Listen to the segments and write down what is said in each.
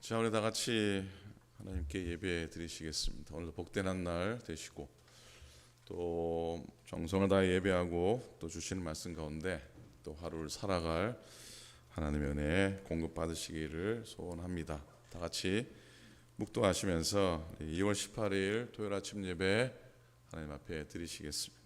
자, 우리 다 같이 하나님께 예배 드리시겠습니다. 오늘도 복된 한 날 되시고 또 정성을 다해 예배하고 또 주시는 말씀 가운데 또 하루를 살아갈 하나님의 은혜 공급 받으시기를 소원합니다. 다 같이 묵도하시면서 2월 18일 토요일 아침 예배 하나님 앞에 드리시겠습니다.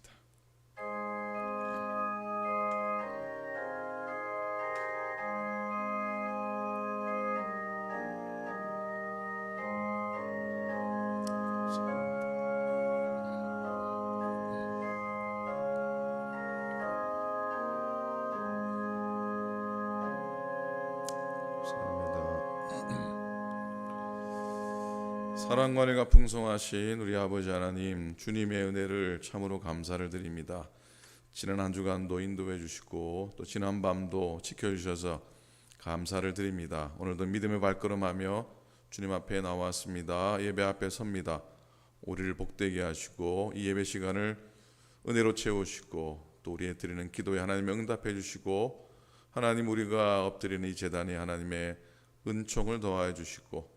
사랑과 은혜가 풍성하신 우리 아버지 하나님, 주님의 은혜를 참으로 감사를 드립니다. 지난 한 주간도 인도해 주시고 또 지난 밤도 지켜주셔서 감사를 드립니다. 오늘도 믿음의 발걸음하며 주님 앞에 나왔습니다. 예배 앞에 섭니다. 우리를 복되게 하시고 이 예배 시간을 은혜로 채우시고 또 우리의 드리는 기도에 하나님 응답해 주시고 하나님, 우리가 엎드리는 이 제단에 하나님의 은총을 더하여 주시고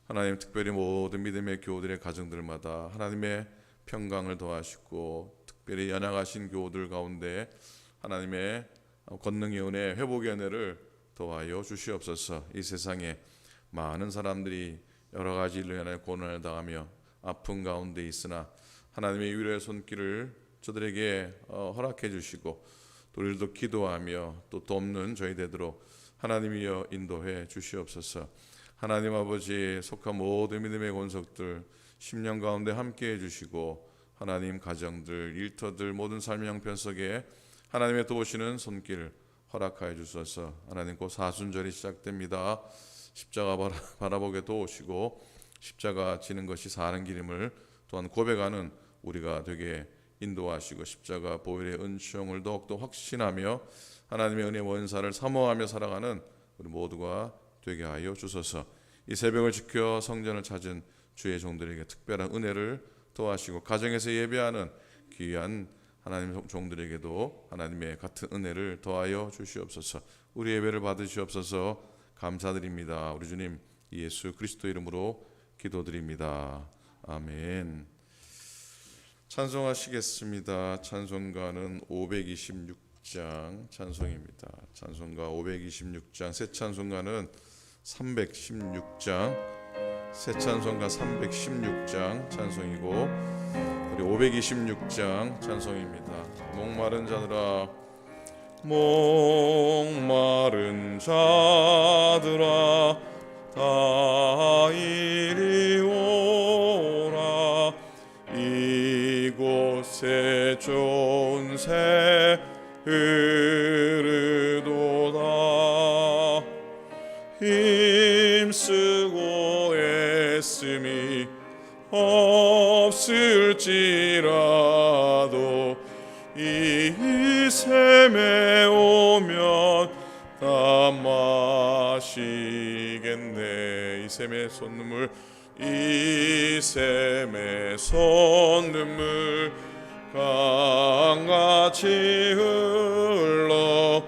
하나님, 특별히 모든 믿음의 교우들의 가정들마다 하나님의 평강을 더하시고 특별히 연약하신 교우들 가운데 하나님의 권능의 은혜, 회복의 은혜를 더하여 주시옵소서. 이 세상에 많은 사람들이 여러 가지 일로 인하여 고난을 당하며 아픈 가운데 있으나 하나님의 위로의 손길을 저들에게 허락해 주시고 또 우리도 기도하며 또 돕는 저희 되도록 하나님이여 인도해 주시옵소서. 하나님 아버지, 속한 모든 믿음의 권속들 10년 가운데 함께해 주시고 하나님 가정들, 일터들, 모든 삶의 형편 속에 하나님의 도우시는 손길 허락하여 주소서. 하나님, 곧 사순절이 시작됩니다. 십자가 바라보게 도우시고 십자가 지는 것이 사는 길임을 또한 고백하는 우리가 되게 인도하시고 십자가 보혈의 은총을 더욱더 확신하며 하나님의 은혜 원사를 사모하며 살아가는 우리 모두가 되게 하여 주소서. 이 새벽을 지켜 성전을 찾은 주의 종들에게 특별한 은혜를 더하시고 가정에서 예배하는 귀한 하나님 종들에게도 하나님의 같은 은혜를 더하여 주시옵소서. 우리 예배를 받으시옵소서. 감사드립니다. 우리 주님 예수 그리스도 이름으로 기도드립니다. 아멘. 찬송하시겠습니다. 찬송가는 526장 찬송입니다. 찬송가 526장, 새 찬송가는 316장, 새 찬송가 316장 찬송이고 우리 526장 찬송입니다. 목마른 자들아, 목마른 자들아 다 이리 오라. 이곳에 좋은 새 흐르도다. 힘쓰고 애씀이 없을지라도 이 샘에 오면 다 마시겠네. 이 샘의 솟는물, 이 샘의 솟는물 강같이 흘러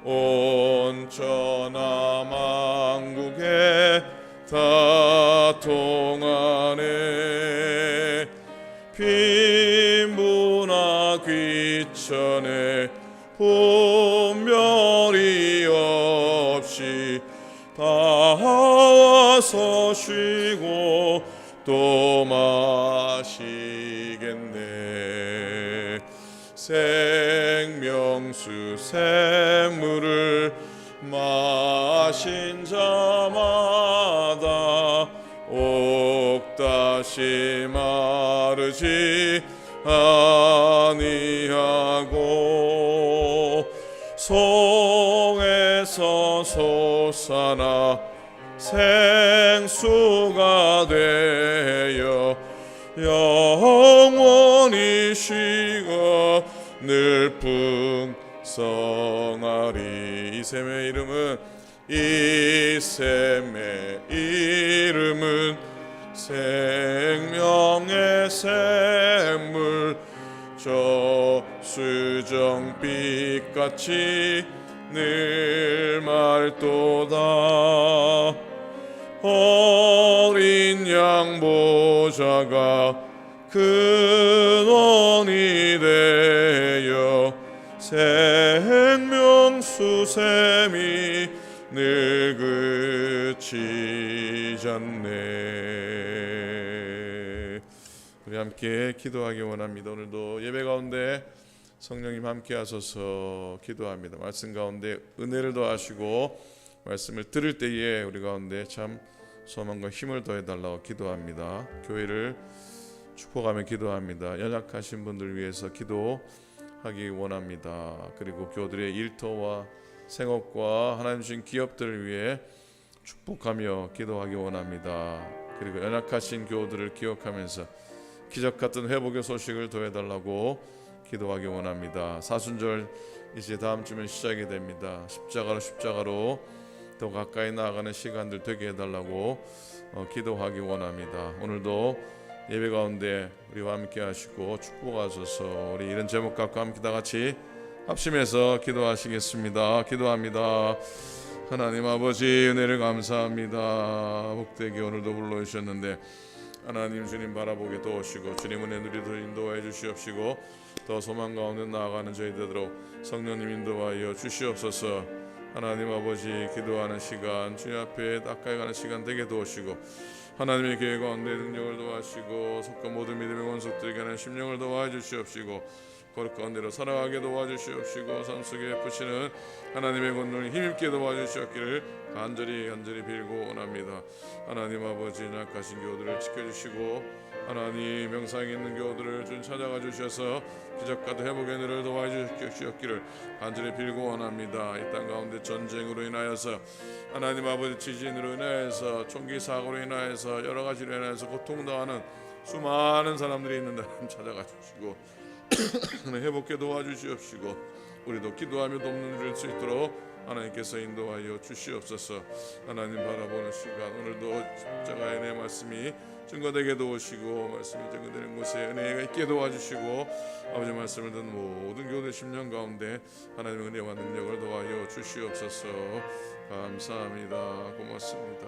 온 천하만국에 다 통하네. 빈부나 귀천에 분별이 없이 다 와서 쉬고 또 마시겠네. 생명수 샘물을 마신 자마다 옥다시 마르지 아니하고 속에서 솟아나 생수가 되어 영원히 쉬고 늘 풍성하리. 이 샘의 이름은, 이 샘의 이름은 생명의 샘물, 저 수정빛같이 늘 맑도다. 어린 양 보좌가 근원이 되어 생명수샘이 늘 그치지 않네. 우리 함께 기도하기 원합니다. 오늘도 예배 가운데 성령님 함께 하소서 기도합니다. 말씀 가운데 은혜를 더하시고 말씀을 들을 때에 우리 가운데 참 소망과 힘을 더해달라고 기도합니다. 교회를 축복하며 기도합니다. 연약하신 분들 위해서 기도하기 원합니다. 그리고 교들의 일터와 생업과 하나님 주신 기업들을 위해 축복하며 기도하기 원합니다. 그리고 연약하신 교우들을 기억하면서 기적 같은 회복의 소식을 더해달라고 기도하기 원합니다. 사순절 이제 다음 주면 시작이 됩니다. 십자가로 더 가까이 나아가는 시간들 되게 해달라고 기도하기 원합니다. 오늘도 예배 가운데 우리와 함께 하시고 축복하소서. 우리 이런 제목 갖고 함께 다 같이 합심해서 기도하시겠습니다. 기도합니다. 하나님 아버지 은혜를 감사합니다. 복되게 오늘도 불러주셨는데 하나님 주님 바라보게 도우시고 주님 은혜 누리도록 인도하여 주시옵시고 더 소망 가운데 나아가는 저희들로 성령님 인도하여 주시옵소서. 하나님 아버지 기도하는 시간 주님 앞에 가까이 가는 시간 되게 도우시고 하나님의 교회 가운데 능력을 도와주시고 속과 모든 믿음의 원속들에게 하는 심령을 도와 주시옵시고 거룩 가운데로 살아가게 도와주시옵시고 삶 속에 베푸시는 하나님의 권능을 힘있게 도와주시옵기를 간절히 빌고 원합니다. 하나님 아버지 약하신 교우들을 지켜주시고 하나님 명상에 있는 교우들을 좀 찾아가 주셔서 기적과도 회복의 은혜를 도와주시옵기를 간절히 빌고 원합니다. 이 땅 가운데 전쟁으로 인하여서 하나님 아버지 지진으로 인하여서 총기 사고로 인하여서 여러 가지로 인하여서 고통당하는 수많은 사람들이 있는데 찾아가 주시고 회복해 도와주시옵시고 우리도 기도하며 돕는 줄 수 있도록 하나님께서 인도하여 주시옵소서. 하나님 바라보는 시간 오늘도 십자가의 내 말씀이 증거되게 도우시고 말씀이 증거되는 곳에 은혜가 있게 도와주시고 아버지 말씀을 듣는 모든 교대 심령 가운데 하나님의 은혜와 능력을 도와여 주시옵소서. 감사합니다. 고맙습니다.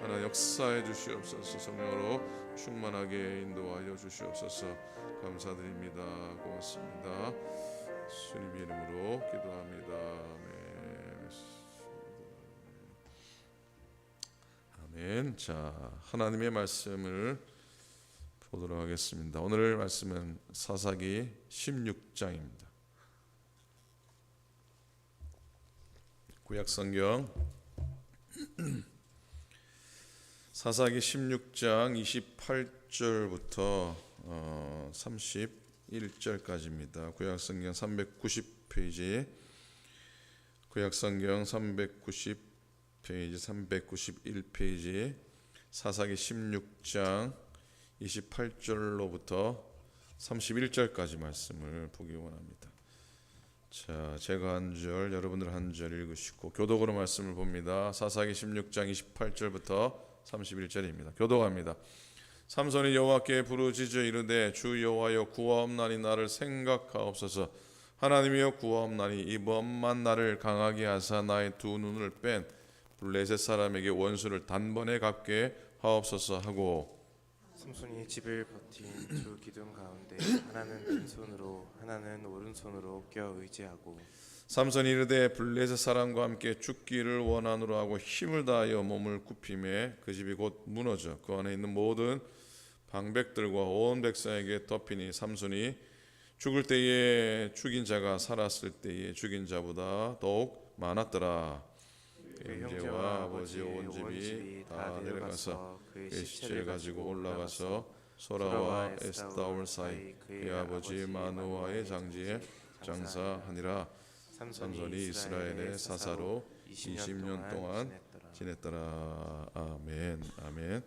하나님 역사해 주시옵소서. 성령으로 충만하게 인도하여 주시옵소서. 감사드립니다. 고맙습니다. 주님의 이름으로 기도합니다. 아멘. 자, 하나님의 말씀을 보도록 하겠습니다. 오늘 말씀은 사사기 16장입니다. 구약성경 사사기 16장 28절부터 31절까지입니다. 구약성경 390페이지, 구약성경 390페이지, 391페이지, 사사기 16장 28절로부터 31절까지 말씀을 보기 원합니다. 자, 제가 한 절, 여러분들 한 절 읽으시고 교독으로 말씀을 봅니다. 사사기 16장 28절부터 31절입니다. 교독합니다. 삼손이 여호와께 부르짖어 이르되 주 여호와여 구하옵나니 나를 생각하옵소서. 하나님이여 구하옵나니 이번만 나를 강하게 하사 나의 두 눈을 뺀 블레셋 사람에게 원수를 단번에 갚게 하옵소서 하고 삼손이 집을 버틴 두 기둥 가운데 하나는 왼손으로 하나는 오른손으로 껴 의지하고 삼손이 이르되 블레셋 사람과 함께 죽기를 원하노라 하고 힘을 다하여 몸을 굽히매 그 집이 곧 무너져 그 안에 있는 모든 방백들과 온 백성에게 덮이니 삼손이 죽을 때에 죽인 자가 살았을 때에 죽인 자보다 더욱 많았더라. 그의 형제와 아버지의 온 집이 다 내려가서 그의 시체를 가지고 올라가서 소라와 에스다올 사이 그의 아버지 마노아의 장지에 장사하니라. 삼손이 이스라엘의 사사로 20년 동안 지냈더라. 아멘. 아멘.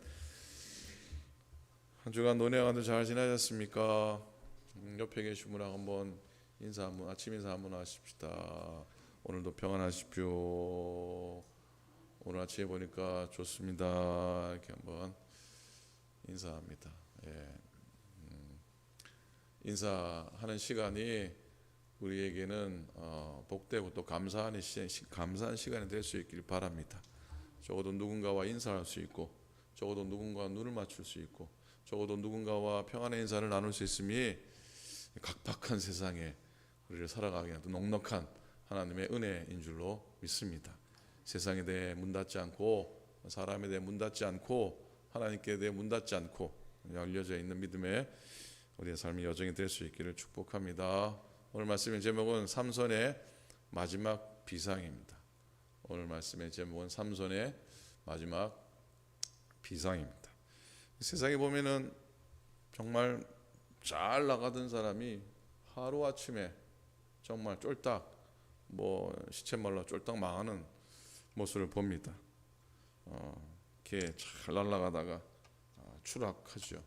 한 주간 노래하는데 잘 지내셨습니까? 옆에 계신 분하고 한번 아침 인사 한번 하십시다. 오늘도 평안하십시오. 오늘 아침에 보니까 좋습니다. 이렇게 한번 인사합니다. 예. 인사하는 시간이 우리에게는 복되고 또 감사한 시간이 될 수 있길 바랍니다. 적어도 누군가와 인사할 수 있고, 적어도 누군가와 눈을 맞출 수 있고, 적어도 누군가와 평안의 인사를 나눌 수 있음이 각박한 세상에 우리를 살아가게 하는 넉넉한 하나님의 은혜인 줄로 믿습니다. 세상에 대해 문 닫지 않고, 사람에 대해 문 닫지 않고, 하나님께 대해 문 닫지 않고 열려져 있는 믿음의 우리의 삶이 여정이 될 수 있기를 축복합니다. 오늘 말씀의 제목은 삼손의 마지막 비상입니다. 오늘 말씀의 제목은 삼손의 마지막 비상입니다. 세상에 보면은 정말 잘 나가던 사람이 하루아침에 정말 쫄딱 시쳇말로 쫄딱 망하는 모습을 봅니다. 이렇게 잘 날아가다가 추락하죠.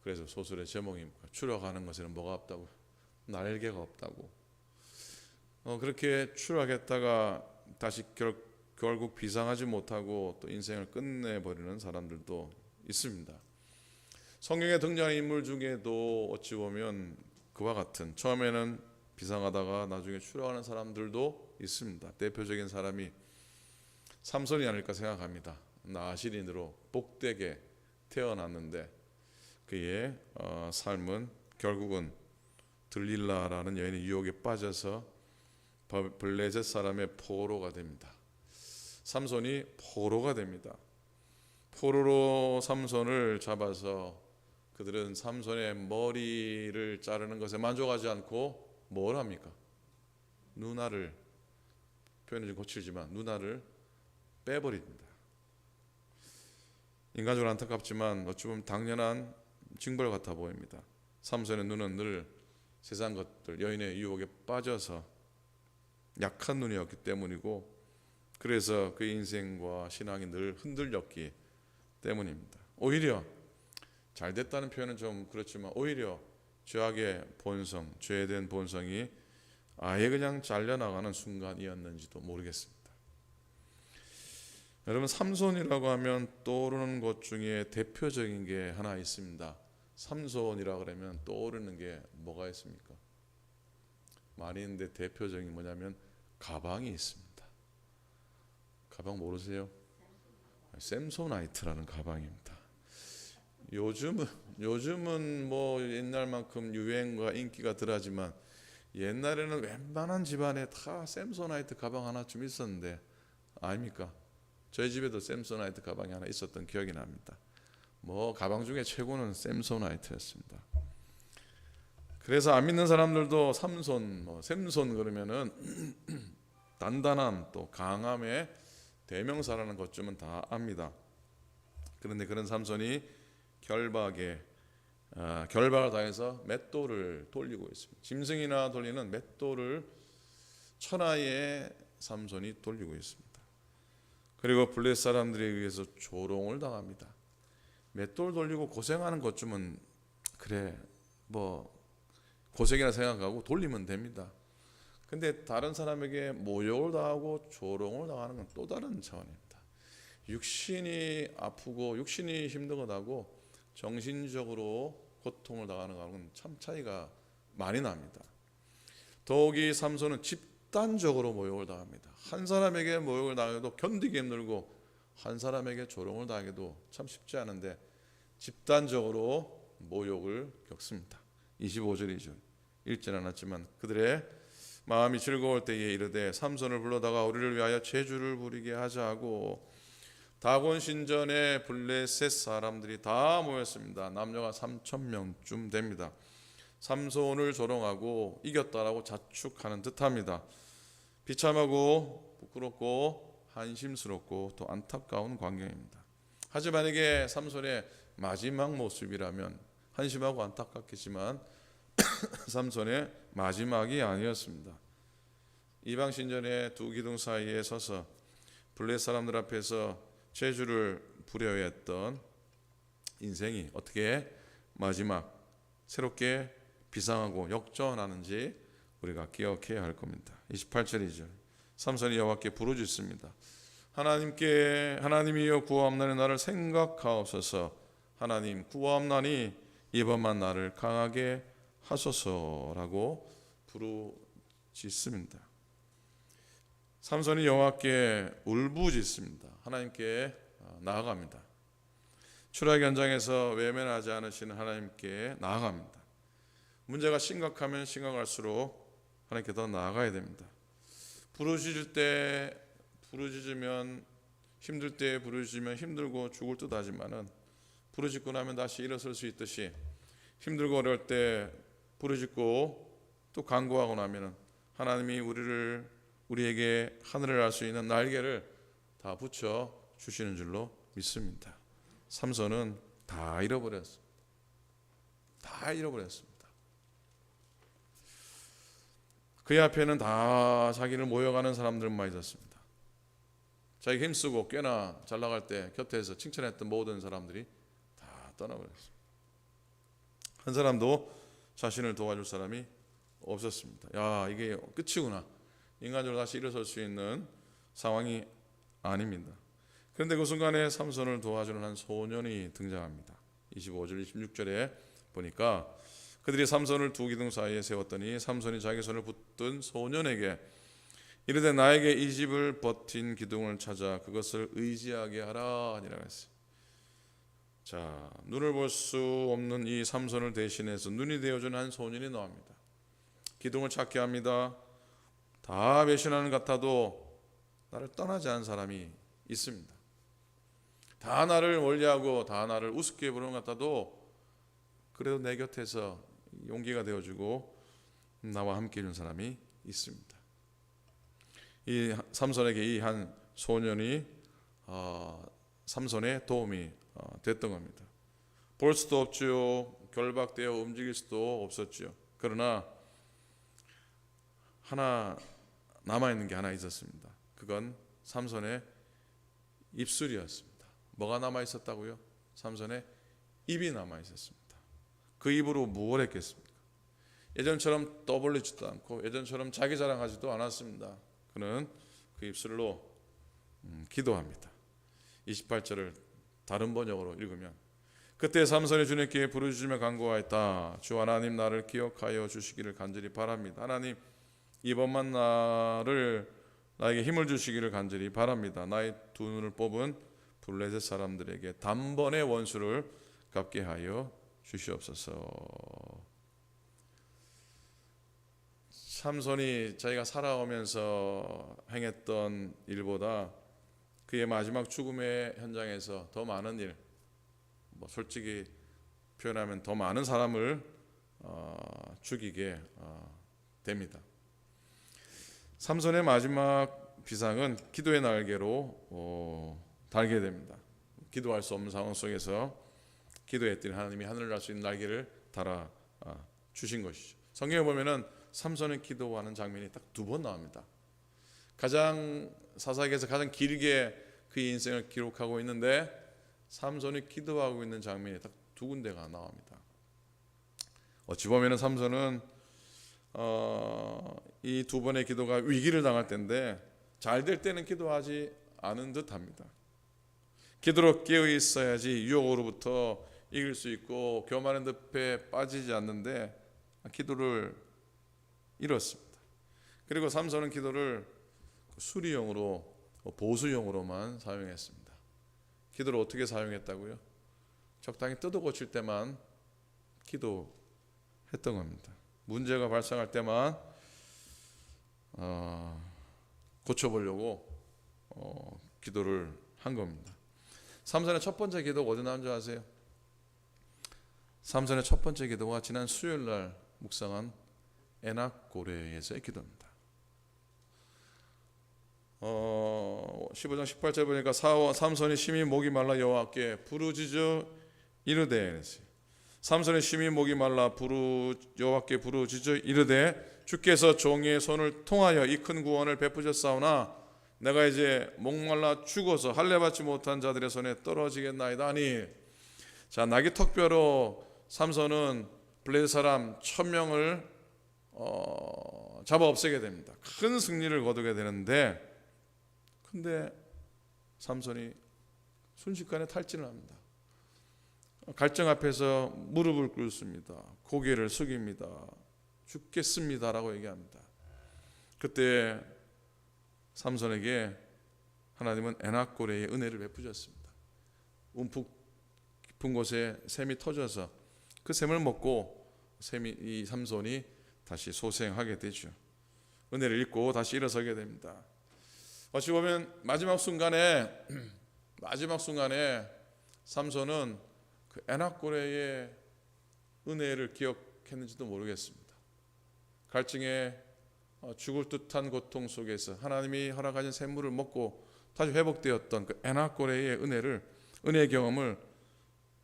그래서 소설의 제목입니다. 추락하는 것에는 뭐가 없다고? 날개가 없다고. 그렇게 추락했다가 다시 결국 비상하지 못하고 또 인생을 끝내버리는 사람들도 있습니다. 성경에 등장하는 인물 중에도 어찌 보면 그와 같은 처음에는 비상하다가 나중에 추락하는 사람들도 있습니다. 대표적인 사람이 삼손이 아닐까 생각합니다. 나시린으로 복되게 태어났는데 그의 삶은 결국은 들릴라라는 여인의 유혹에 빠져서 블레셋 사람의 포로가 됩니다. 삼손이 포로가 됩니다. 포로로 삼손을 잡아서 그들은 삼손의 머리를 자르는 것에 만족하지 않고 뭘 합니까? 누나를, 표현이 좀 거칠지만 누나를 빼버립니다. 인간적으로 안타깝지만 어찌 보면 당연한 징벌 같아 보입니다. 삼손의 눈은 늘 세상 것들, 여인의 유혹에 빠져서 약한 눈이었기 때문이고, 그래서 그의 인생과 신앙이 늘 흔들렸기 때문입니다. 오히려 잘됐다는 표현은 좀 그렇지만 오히려 죄악의 본성, 죄된 본성이 아예 그냥 잘려나가는 순간이었는지도 모르겠습니다. 여러분, 삼손이라고 하면 떠오르는 것 중에 대표적인 게 하나 있습니다. 삼손이라고 그러면 떠오르는 게 뭐가 있습니까? 많이 있는데 대표적인 뭐냐면 가방이 있습니다. 가방 모르세요? 샘소나이트라는 가방입니다. 요즘은 뭐 옛날만큼 유행과 인기가 덜하지만 옛날에는 웬만한 집안에 다 샘소나이트 가방 하나쯤 있었는데 아닙니까? 저희 집에도 샘소나이트 가방이 하나 있었던 기억이 납니다. 가방 중에 최고는 샘소나이트였습니다. 그래서 안 믿는 사람들도 삼손, 샘손 그러면은 단단함 또 강함의 대명사라는 것쯤은 다 압니다. 그런데 그런 삼손이 결박을 당해서 맷돌을 돌리고 있습니다. 짐승이나 돌리는 맷돌을 천하의 삼손이 돌리고 있습니다. 그리고 블레셋 사람들에 의해서 조롱을 당합니다. 맷돌 돌리고 고생하는 것쯤은 그래 고생이라 생각하고 돌리면 됩니다. 근데 다른 사람에게 모욕을 당하고 조롱을 당하는 건 또 다른 차원입니다. 육신이 아프고 육신이 힘든 것하고 정신적으로 고통을 당하는 것하고는 참 차이가 많이 납니다. 더욱이 삼손은 집단적으로 모욕을 당합니다. 한 사람에게 모욕을 당해도 견디기 힘들고 한 사람에게 조롱을 당해도 참 쉽지 않은데 집단적으로 모욕을 겪습니다. 25절이죠. 읽지는 않았지만 그들의 마음이 즐거울 때에 이르되 삼손을 불러다가 우리를 위하여 제주를 부리게 하자 하고 다곤 신전에 블레셋 사람들이 다 모였습니다. 남녀가 3,000명쯤 됩니다. 삼손을 조롱하고 이겼다라고 자축하는 듯합니다. 비참하고 부끄럽고 한심스럽고 또 안타까운 광경입니다. 하지만 이게 삼손의 마지막 모습이라면 한심하고 안타깝겠지만 삼손의 마지막이 아니었습니다. 이방 신전의 두 기둥 사이에 서서 블레셋 사람들 앞에서 제주를 부려야 했던 인생이 어떻게 마지막 새롭게 비상하고 역전하는지 우리가 기억해야 할 겁니다. 28절이죠. 삼손이 여호와께 부르짖습니다. 하나님이여 구하옵나니 나를 생각하옵소서. 하나님 구하옵나니 이번만 나를 강하게 하소서라고 부르짖습니다. 삼손이 여호와께 울부짖습니다. 하나님께 나아갑니다. 출애굽 현장에서 외면하지 않으시는 하나님께 나아갑니다. 문제가 심각하면 심각할수록 하나님께 더 나아가야 됩니다. 부르짖으면 힘들 때 부르짖으면 힘들고 죽을 듯하지만은 부르짖고 나면 다시 일어설 수 있듯이 힘들고 어려울 때 부르짖고 또 간구하고 나면은 하나님이 우리에게 하늘을 알 수 있는 날개를 다 붙여 주시는 줄로 믿습니다. 삼손은 다 잃어버렸습니다. 다 잃어버렸습니다. 그의 앞에는 다 자기를 모욕하는 사람들만 있었습니다. 자기 힘쓰고 꽤나 잘 나갈 때 곁에서 칭찬했던 모든 사람들이 다 떠나버렸습니다. 한 사람도 자신을 도와줄 사람이 없었습니다. 야, 이게 끝이구나. 인간적으로 다시 일어설 수 있는 상황이 아닙니다. 그런데 그 순간에 삼손을 도와주는 한 소년이 등장합니다. 25절 26절에 보니까 그들이 삼손을 두 기둥 사이에 세웠더니 삼손이 자기 손을 붙든 소년에게 이르되 나에게 이 집을 버틴 기둥을 찾아 그것을 의지하게 하라 아니라 했어요. 자, 눈을 볼 수 없는 이 삼손을 대신해서 눈이 되어준 한 소년이 나옵니다. 기둥을 찾게 합니다. 다 배신하는 것 같아도 나를 떠나지 않은 사람이 있습니다. 다 나를 멀리하고 다 나를 우습게 부르는 것 같아도 그래도 내 곁에서 용기가 되어주고 나와 함께 있는 사람이 있습니다. 이 삼손에게 이 한 소년이 삼손의 도움이 됐던 겁니다. 볼 수도 없지요. 결박되어 움직일 수도 없었지요. 그러나 하나 남아있는 게 하나 있었습니다. 그건 삼손의 입술이었습니다. 뭐가 남아있었다고요? 삼손의 입이 남아있었습니다. 그 입으로 무엇을 했겠습니까? 예전처럼 떠벌리지도 않고 예전처럼 자기 자랑하지도 않았습니다. 그는 그 입술로 기도합니다. 28절을 다른 번역으로 읽으면 그때 삼손이 주님께 부르짖으며 간구하였다. 주 하나님 나를 기억하여 주시기를 간절히 바랍니다. 하나님 이번만 나에게 힘을 주시기를 간절히 바랍니다. 나의 두 눈을 뽑은 블레셋 사람들에게 단번에 원수를 갚게 하여 주시옵소서. 삼손이 자기가 살아오면서 행했던 일보다 그의 마지막 죽음의 현장에서 더 많은 일, 솔직히 표현하면 더 많은 사람을 죽이게 됩니다. 삼손의 마지막 비상은 기도의 날개로 달게 됩니다. 기도할 수 없는 상황 속에서 기도했더니 하나님이 하늘을 날 수 있는 날개를 달아 주신 것이죠. 성경에 보면은 삼손의 기도하는 장면이 딱 두 번 나옵니다. 사사기에서 가장 길게 그의 인생을 기록하고 있는데 삼손이 기도하고 있는 장면이 딱 두 군데가 나옵니다. 어찌 보면은 삼손은 이 두 번의 기도가 위기를 당할 때인데 잘 될 때는 기도하지 않은 듯합니다. 기도로 깨어 있어야지 유혹으로부터 이길 수 있고 교만한 늪에 빠지지 않는데 기도를 잃었습니다. 그리고 삼손은 기도를 수리용으로 보수용으로만 사용했습니다. 기도를 어떻게 사용했다고요? 적당히 뜯어 고칠 때만 기도했던 겁니다. 문제가 발생할 때만 고쳐보려고 기도를 한 겁니다. 삼손의 첫 번째 기도가 어디 나온 줄 아세요? 삼손의 첫 번째 기도가 지난 수요일 날 묵상한 에낙고레에서의 기도입니다. 15장 18절 보니까 삼손이 심히 목이 말라 여호와께 부르짖어 이르되 삼손의 심히 목이 말라 여호와께 부르짖어 이르되 주께서 종의 손을 통하여 이 큰 구원을 베푸셨사오나 내가 이제 목말라 죽어서 할례 받지 못한 자들의 손에 떨어지겠나이다 하니 자 나귀 턱뼈로 삼손은 블레셋 사람 1000명을 잡아 없애게 됩니다. 큰 승리를 거두게 되는데 근데 삼손이 순식간에 탈진을 합니다. 갈증 앞에서 무릎을 꿇습니다. 고개를 숙입니다. 죽겠습니다라고 얘기합니다. 그때 삼손에게 하나님은 에낙고레의 은혜를 베푸셨습니다. 움푹 깊은 곳에 샘이 터져서 그 샘을 먹고 이 삼손이 다시 소생하게 되죠. 은혜를 잊고 다시 일어서게 됩니다. 어찌 보면 마지막 순간에 삼손은 그 에낙고레의 은혜를 기억했는지도 모르겠습니다. 갈증에 죽을 듯한 고통 속에서 하나님이 허락하신 샘물을 먹고 다시 회복되었던 그 에낙고레의 은혜의 경험을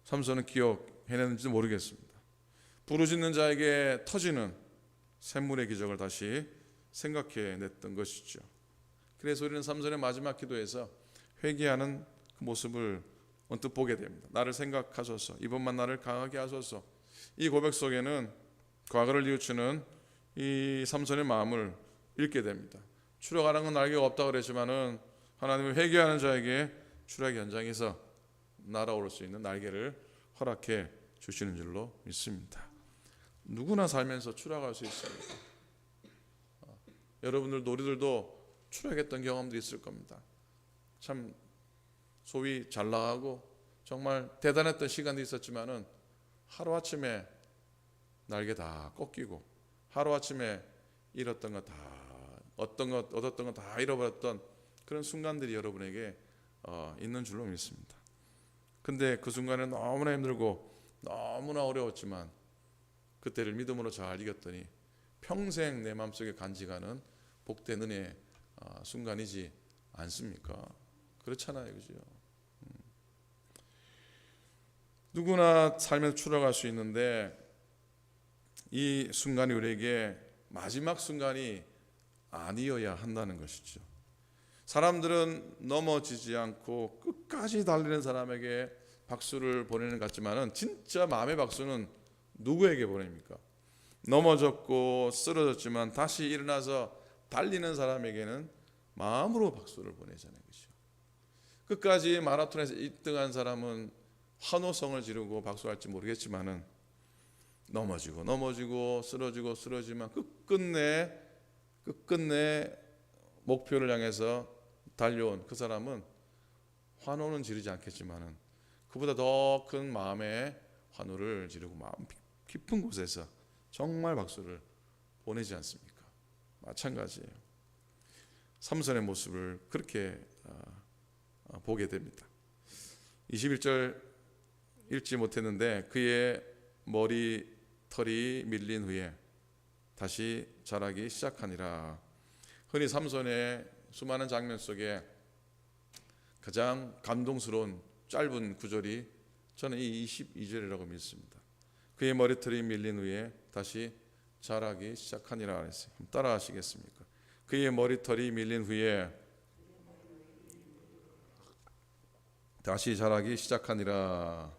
삼손은 기억해냈는지도 모르겠습니다. 부르짖는 자에게 터지는 샘물의 기적을 다시 생각해냈던 것이죠. 그래서 우리는 삼손의 마지막 기도에서 회개하는 그 모습을 언뜻 보게 됩니다. 나를 생각하소서, 이번만 나를 강하게 하소서. 이 고백 속에는 과거를 뉘우치는 이 삼손의 마음을 읽게 됩니다. 추락하는 건 날개가 없다고 그랬지만은 하나님은 회개하는 자에게 추락 현장에서 날아오를 수 있는 날개를 허락해 주시는 줄로 믿습니다. 누구나 살면서 추락할 수 있습니다. 여러분들도 우리들도 추락했던 경험도 있을 겁니다. 참 소위 잘 나가고 정말 대단했던 시간도 있었지만은 하루아침에 날개 다 꺾이고 하루아침에 잃었던 것 다 얻었던 것 다 잃어버렸던 그런 순간들이 여러분에게 있는 줄로 믿습니다. 근데 그 순간에 너무나 힘들고 너무나 어려웠지만 그때를 믿음으로 잘 이겼더니 평생 내 마음속에 간직하는 복된 은혜의 순간이지 않습니까? 그렇잖아요, 그죠? 누구나 살면서 추락할 수 있는데 이 순간이 우리에게 마지막 순간이 아니어야 한다는 것이죠. 사람들은 넘어지지 않고 끝까지 달리는 사람에게 박수를 보내는 것 같지만은 진짜 마음의 박수는 누구에게 보냅니까? 넘어졌고 쓰러졌지만 다시 일어나서 달리는 사람에게는 마음으로 박수를 보내잖아요, 그렇죠? 끝까지 마라톤에서 1등한 사람은 환호성을 지르고 박수할지 모르겠지만은 넘어지고 쓰러지만 끝끝내 목표를 향해서 달려온 그 사람은 환호는 지르지 않겠지만은 그보다 더 큰 마음의 환호를 지르고 마음 깊은 곳에서 정말 박수를 보내지 않습니까? 마찬가지예요. 삼손의 모습을 그렇게 보게 됩니다. 21절 읽지 못했는데 그의 머리털이 밀린 후에 다시 자라기 시작하니라. 흔히 삼손의 수많은 장면 속에 가장 감동스러운 짧은 구절이 저는 이 22절이라고 믿습니다. 그의 머리털이 밀린 후에 다시 자라기 시작하니라 그랬어요. 따라 하시겠습니까? 그의 머리털이 밀린 후에 다시 자라기 시작하니라.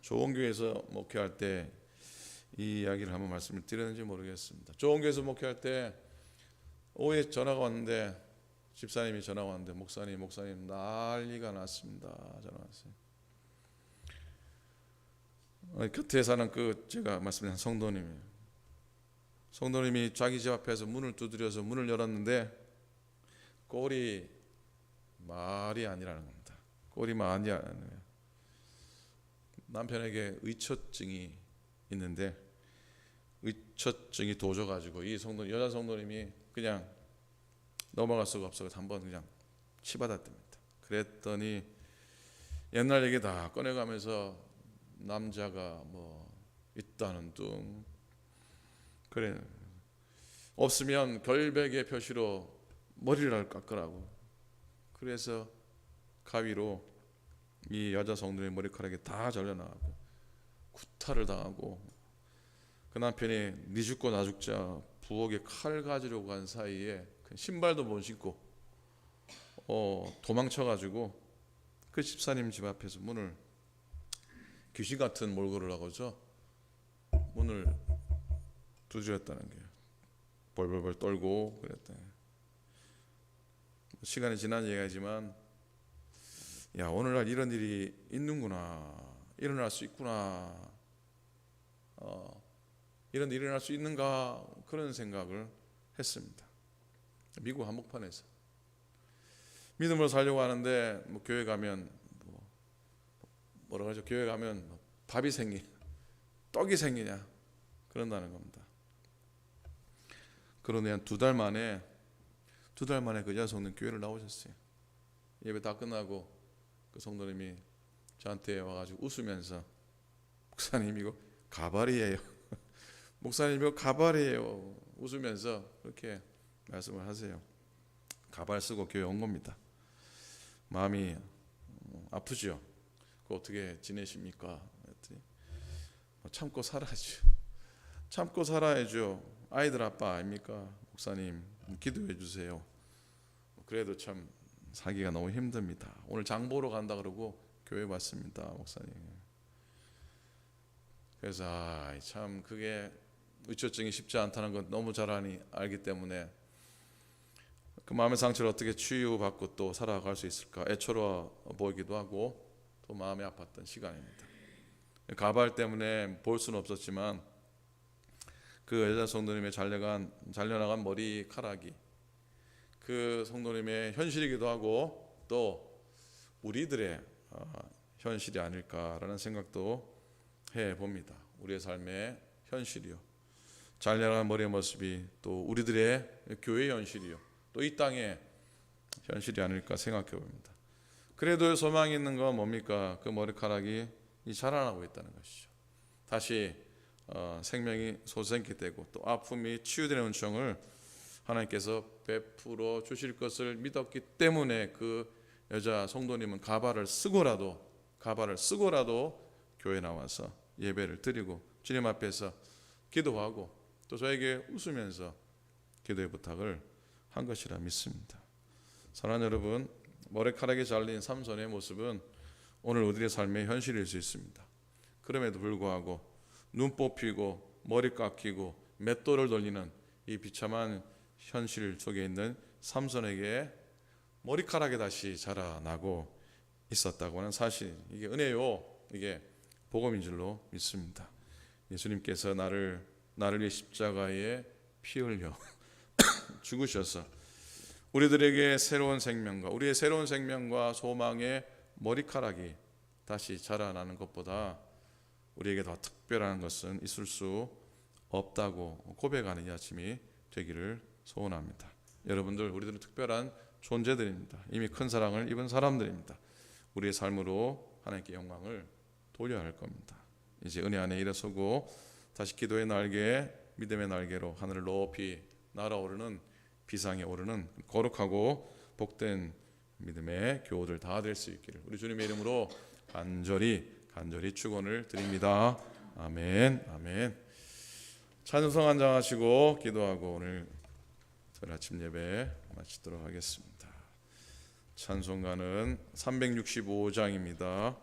좋은 교회에서 목회할 때 이 이야기를 한번 말씀을 드렸는지 모르겠습니다. 좋은 교회에서 목회할 때 오후에 전화가 왔는데 집사님이 전화가 왔는데 목사님 난리가 났습니다. 전화 왔어요. 곁에 사는 제가 말씀드린 성도님이 자기 집 앞에서 문을 두드려서 문을 열었는데 꼴이 말이 아니라는 겁니다. 꼴이 말이 아니에요. 남편에게 의처증이 있는데 의처증이 도져가지고 이 여자 성도님이 그냥 넘어갈 수가 없어서 한번 그냥 치받았답니다. 그랬더니 옛날 얘기 다 꺼내가면서 남자가 뭐 있다는 둥 그래 없으면 결백의 표시로 머리를 깎으라고 그래서 가위로 이 여자 성도의 머리카락이 다 잘려나가고 구타를 당하고 그 남편이 니 죽고 나 죽자 부엌에 칼 가지려고 간 사이에 신발도 못 신고 도망쳐가지고 그 집사님 집 앞에서 문을 귀신 같은 몰골을 하고서 문을 두드렸다는 게 벌벌벌 떨고 그랬다. 시간이 지난 얘기지만 야 오늘날 이런 일이 있는구나 일어날 수 있구나 이런 일이 일어날 수 있는가 그런 생각을 했습니다. 미국 한복판에서 믿음으로 살려고 하는데 교회 가면 뭐라고 하죠? 교회 가면 밥이 떡이 생기냐 그런다는 겁니다. 그러니 한 2달 만에 그 여자 성도님 교회를 나오셨어요. 예배 다 끝나고 그 성도님이 저한테 와가지고 웃으면서 목사님 이거 가발이에요. 목사님 이거 가발이에요. 웃으면서 그렇게 말씀을 하세요. 가발 쓰고 교회 온 겁니다. 마음이 아프죠. 그 어떻게 지내십니까? 참고 살아야죠. 참고 살아야죠. 아이들 아빠 아닙니까? 목사님 기도해 주세요. 그래도 참 살기가 너무 힘듭니다. 오늘 장 보러 간다 그러고 교회 왔습니다, 목사님. 그래서 참 그게 의초증이 쉽지 않다는 건 너무 잘 알기 때문에 그 마음의 상처를 어떻게 치유받고 또 살아갈 수 있을까 애처로워 보이기도 하고 또 마음이 아팠던 시간입니다. 가발 때문에 볼 수는 없었지만 그 여자 성도님의 잘려나간 머리카락이 그 성도님의 현실이기도 하고 또 우리들의 현실이 아닐까라는 생각도 해봅니다. 우리의 삶의 현실이요, 잘려나간 머리의 모습이 또 우리들의 교회의 현실이요, 또 이 땅의 현실이 아닐까 생각해봅니다. 그래도 소망이 있는 건 뭡니까? 그 머리카락이 자라나고 있다는 것이죠. 다시 생명이 솟아있게 되고 또 아픔이 치유되는 은총을 하나님께서 베풀어 주실 것을 믿었기 때문에 그 여자 성도님은 가발을 쓰고라도 교회에 나와서 예배를 드리고 주님 앞에서 기도하고 또 저에게 웃으면서 기도의 부탁을 한 것이라 믿습니다. 사랑하는 여러분, 머리카락이 잘린 삼손의 모습은 오늘 우리의 삶의 현실일 수 있습니다. 그럼에도 불구하고 눈 뽑히고 머리 깎이고 맷돌을 돌리는 이 비참한 현실 속에 있는 삼손에게 머리카락이 다시 자라나고 있었다고 하는 사실, 이게 은혜요, 이게 복음인 줄로 믿습니다. 예수님께서 나를 이 십자가에 피 흘려 죽으셔서 우리들에게 새로운 생명과 우리의 새로운 생명과 소망의 머리카락이 다시 자라나는 것보다 우리에게 더 특별한 것은 있을 수 없다고 고백하는 이 아침이 되기를 소원합니다. 여러분들, 우리들은 특별한 존재들입니다. 이미 큰 사랑을 입은 사람들입니다. 우리의 삶으로 하나님께 영광을 돌려야 할 겁니다. 이제 은혜 안에 일어서고 다시 기도의 날개, 믿음의 날개로 하늘을 높이 날아오르는, 비상에 오르는 거룩하고 복된 믿음의 교우들 다 될 수 있기를 우리 주님의 이름으로 간절히 축원을 드립니다. 아멘, 아멘. 찬송 한장하시고 기도하고 오늘 아침 예배 마치도록 하겠습니다. 찬송가는 365장입니다.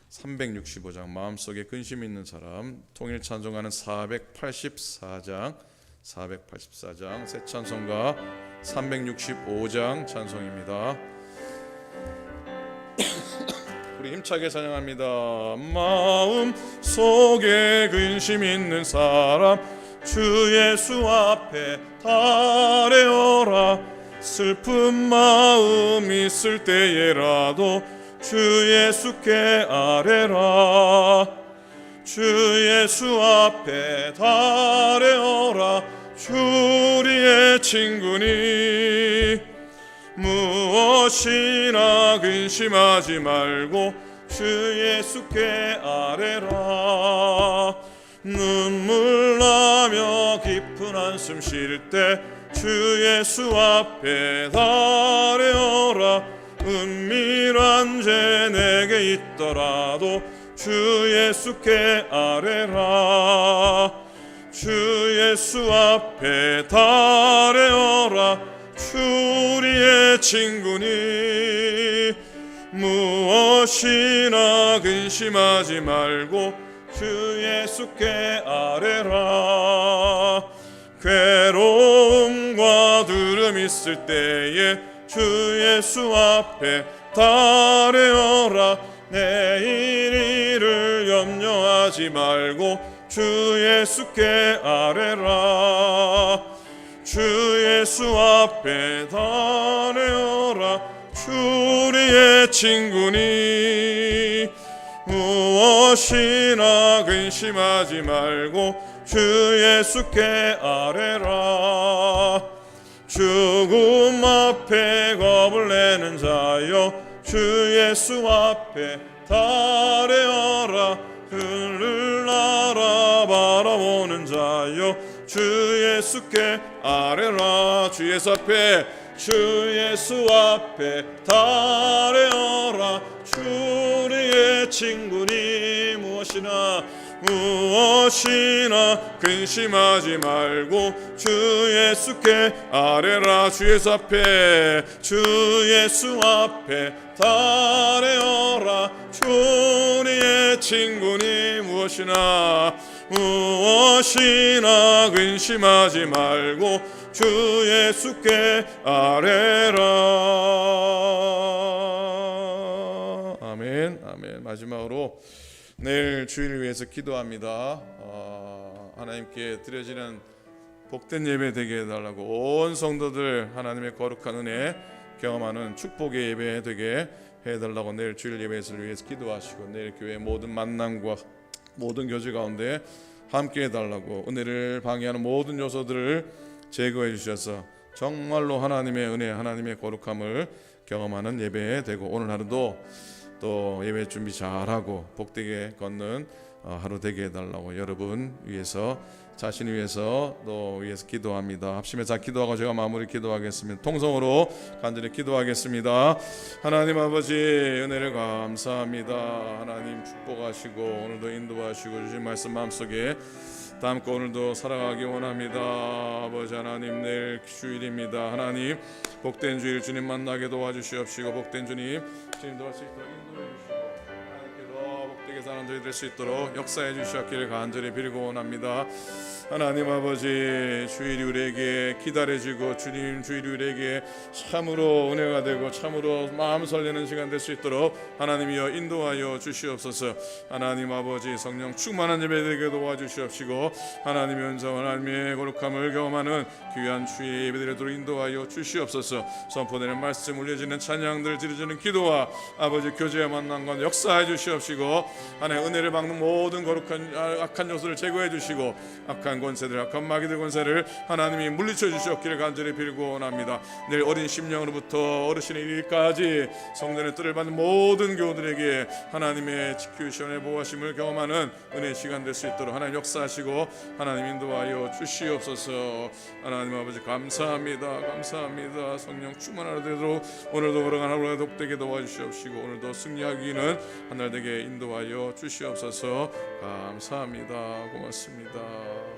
365장, 마음속에 근심 있는 사람. 통일 찬송가는 484장, 새 찬송가 365장 찬송입니다. 우리 힘차게 찬양합니다. 마음 속에 근심 있는 사람, 주 예수 앞에 달려라. 슬픈 마음 있을 때에라도 주 예수께 아뢰라. 주 예수 앞에 달려라. 주 우리의 친구니 무엇이나 근심하지 말고 주 예수께 아뢰라. 눈물 나며 깊은 한숨 쉴 때 주 예수 앞에 달려라. 은밀한 죄 내게 있더라도 주 예수께 아뢰라. 주 예수 앞에 달려라. 주 우리의 친구니 무엇이나 근심하지 말고 주 예수께 아뢰라. 괴로움과 두려움 있을 때에 주 예수 앞에 달려라. 내일 일을 염려하지 근심하지 말고 주 예수께 아뢰라. 주 예수 앞에 달려라. 주 우리의 친구니 무엇이나 근심하지 말고 주 예수께 아뢰라. 죽음 앞에 겁을 내는 자여 주 예수 앞에 달려라. 그를 바라보는 자여 주 예수께 아뢰라. 주 예수 앞에 달려라. 주 우리의 친구니 무엇이나 근심하지 말고 주 예수께 아뢰라. 주 예수 앞에 달려라. 주 우리의 친구니 무엇이나 근심하지 말고 주 예수께 아뢰라. 아멘. 아멘. 마지막으로 내일 주일을 위해서 기도합니다. 하나님께 드려지는 복된 예배 되게 해달라고 온 성도들 하나님의 거룩한 은혜 경험하는 축복의 예배 되게 해달라고 내일 주일 예배를 위해서 기도하시고 내일 교회 모든 만남과 모든 교제 가운데 함께 해달라고 은혜를 방해하는 모든 요소들을 제거해 주셔서 정말로 하나님의 은혜 하나님의 거룩함을 경험하는 예배 되고 오늘 하루도 또 예배 준비 잘하고 복되게 걷는 하루 되게 해달라고 여러분 위해서 자신을 위해서 또 위해서 기도합니다. 합심해서 기도하고 제가 마무리 기도하겠습니다. 통성으로 간절히 기도하겠습니다. 하나님 아버지 은혜를 감사합니다. 하나님 축복하시고 오늘도 인도하시고 주신 말씀 마음속에 담고 오늘도 살아가기 원합니다. 아버지 하나님 내일 주일입니다. 하나님 복된 주일 주님 만나게 도와주시옵시고 복된 주님 도와주실 수 있도록 인도해 주시고 하나님께서 복되게 사는 저희 될 수 있도록 역사해 주시옵기를 간절히 빌고 원합니다. 하나님 아버지 주일이 우리에게 기다려지고 주님 주일이 우리에게 참으로 은혜가 되고 참으로 마음 설레는 시간 될 수 있도록 하나님이여 인도하여 주시옵소서. 하나님 아버지 성령 충만한 예배 되게 도와주시옵시고 하나님의 은성 하나님의 거룩함을 경험하는 귀한 주의 예배드리도록 인도하여 주시옵소서. 선포되는 말씀 울려지는 찬양들 드려지는 기도와 아버지 교제와 만남과 역사해 주시옵시고 하나님의 은혜를 막는 모든 거룩한 악한 요소를 제거해 주시고 악한 권세들 악한 마귀들 권세를 하나님이 물리쳐 주시옵기를 간절히 빌고 원합니다. 내일 어린 심령으로부터 어르신의 일까지 성전의 뜻을 받는 모든 교우들에게 하나님의 지키시원의 보호하심을 경험하는 은혜의 시간 될 수 있도록 하나님 역사하시고 하나님 인도하여 주시옵소서. 하나님 아버지 감사합니다. 감사합니다. 성령 충만하게 되도록 오늘도 걸어가는 하루가 복되게 도와주시옵시고 오늘도 승리하기는 한날 되게 인도하여 주시옵소서. 감사합니다. 고맙습니다.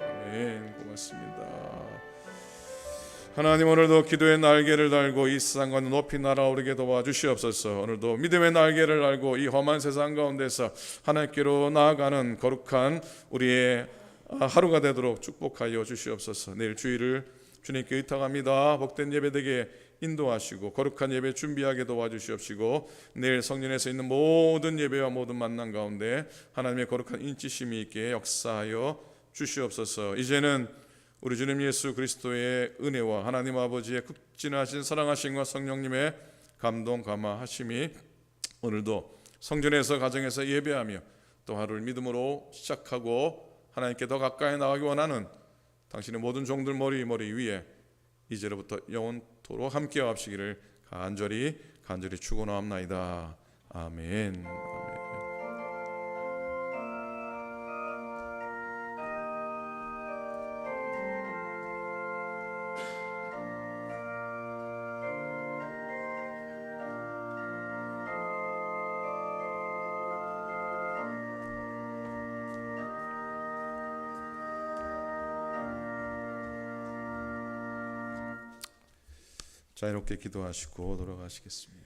아멘. 고맙습니다. 하나님 오늘도 기도의 날개를 달고 이 세상과 높이 날아오르게 도와주시옵소서. 오늘도 믿음의 날개를 달고 이 험한 세상 가운데서 하나님께로 나아가는 거룩한 우리의 하루가 되도록 축복하여 주시옵소서. 내일 주일을 주님께 의탁합니다. 복된 예배되게 인도하시고 거룩한 예배 준비하게 도와주시옵시고 내일 성전에서 있는 모든 예배와 모든 만남 가운데 하나님의 거룩한 인치심이 있게 역사하여 주시옵소서. 이제는 우리 주님 예수 그리스도의 은혜와 하나님 아버지의 극진하신 사랑하심과 성령님의 감동 감화하심이 오늘도 성전에서 가정에서 예배하며 또 하루를 믿음으로 시작하고 하나님께 더 가까이 나가기 원하는 당신의 모든 종들 머리 위에 이제로부터 영원토록 함께 하시기를 간절히 축원하옵나이다. 아멘. 자유롭게 기도하시고 돌아가시겠습니다.